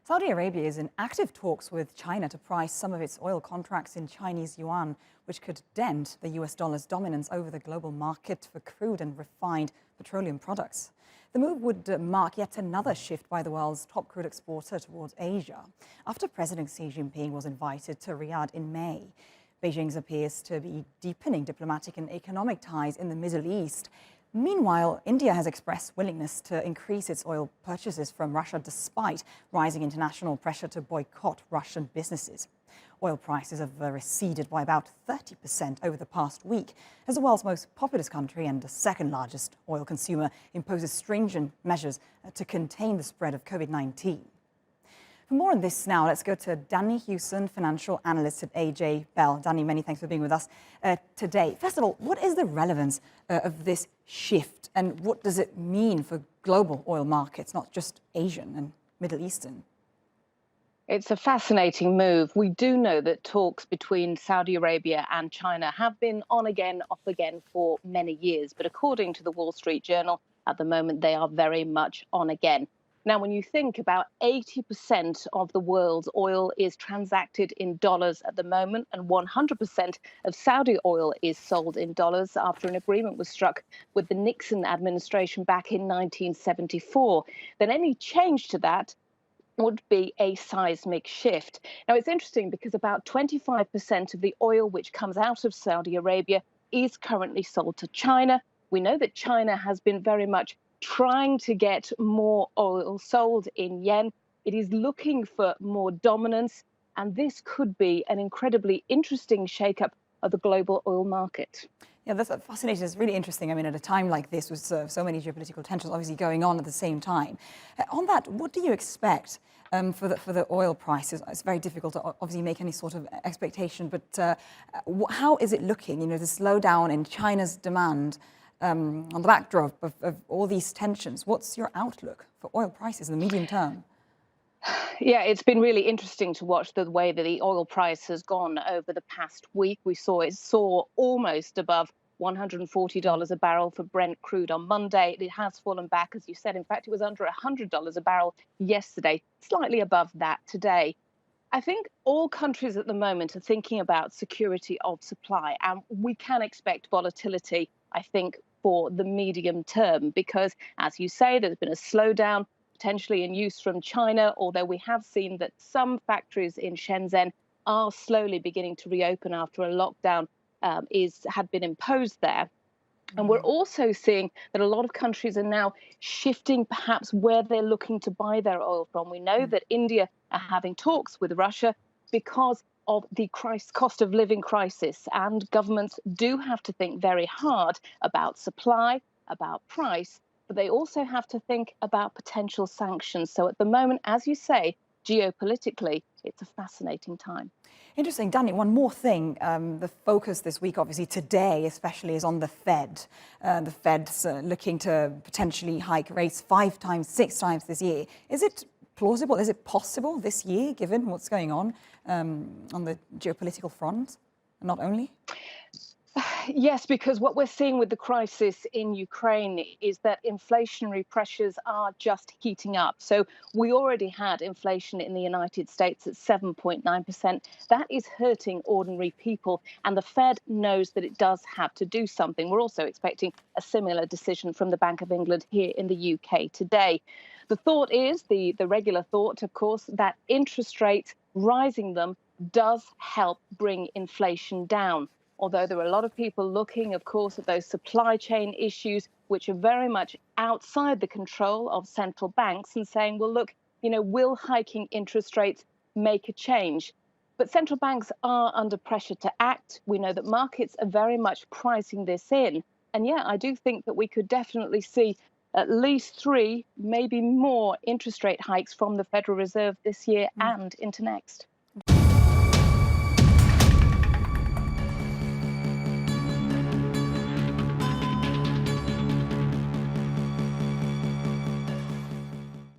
Saudi Arabia is in active talks with China to price some of its oil contracts in Chinese yuan, which could dent the US dollar's dominance over the global market for crude and refined petroleum products. The move would mark yet another shift by the world's top crude exporter towards Asia, after President Xi Jinping was invited to Riyadh in May. Beijing appears to be deepening diplomatic and economic ties in the Middle East. Meanwhile, India has expressed willingness to increase its oil purchases from Russia despite rising international pressure to boycott Russian businesses. Oil prices have receded by about 30% over the past week as the world's most populous country and the second largest oil consumer imposes stringent measures to contain the spread of COVID-19. For more on this now, let's go to Danni Hewson, financial analyst at AJ Bell. Danni, many thanks for being with us today. First of all, what is the relevance of this shift and what does it mean for global oil markets, not just Asian and Middle Eastern? It's a fascinating move. We do know that talks between Saudi Arabia and China have been on again, off again for many years. But according to the Wall Street Journal, at the moment, they are very much on again. Now, when you think about 80% of the world's oil is transacted in dollars at the moment, and 100% of Saudi oil is sold in dollars after an agreement was struck with the Nixon administration back in 1974, then any change to that would be a seismic shift. Now, it's interesting because about 25% of the oil which comes out of Saudi Arabia is currently sold to China. We know that China has been very much trying to get more oil sold in yen. It is looking for more dominance, and this could be an incredibly interesting shakeup of the global oil market. Yeah, that's fascinating. It's really interesting. I mean, at a time like this, with so many geopolitical tensions obviously going on at the same time. On that, what do you expect for the oil prices? It's very difficult to obviously make any sort of expectation, but how is it looking? You know, the slowdown in China's demand on the backdrop of all these tensions. What's your outlook for oil prices in the medium term? Yeah, it's been really interesting to watch the way that the oil price has gone over the past week. We saw it soar almost above $140 a barrel for Brent crude on Monday. It has fallen back, as you said. In fact, it was under $100 a barrel yesterday, slightly above that today. I think all countries at the moment are thinking about security of supply, and we can expect volatility, I think, for the medium term, because, as you say, there's been a slowdown potentially in use from China, although we have seen that some factories in Shenzhen are slowly beginning to reopen after a lockdown had been imposed there. And we're also seeing that a lot of countries are now shifting perhaps where they're looking to buy their oil from. We know that India are having talks with Russia because of the cost of living crisis, and governments do have to think very hard about supply, about price, but they also have to think about potential sanctions. So at the moment, as you say, geopolitically, it's a fascinating time. Interesting. Danni, one more thing. The focus this week, obviously today especially, is on the Fed. The Fed's looking to potentially hike rates 5 times, 6 times this year. Is it plausible? Is it possible this year, given what's going on the geopolitical front, not only? Yes, because what we're seeing with the crisis in Ukraine is that inflationary pressures are just heating up. So we already had inflation in the United States at 7.9%. That is hurting ordinary people, and the Fed knows that it does have to do something. We're also expecting a similar decision from the Bank of England here in the UK today. The thought is, the regular thought, of course, that interest rates, rising them, does help bring inflation down. Although there are a lot of people looking, of course, at those supply chain issues, which are very much outside the control of central banks, and saying, well, look, you know, will hiking interest rates make a change? But central banks are under pressure to act. We know that markets are very much pricing this in. And yeah, I do think that we could definitely see at least 3, maybe more interest rate hikes from the Federal Reserve this year and into next.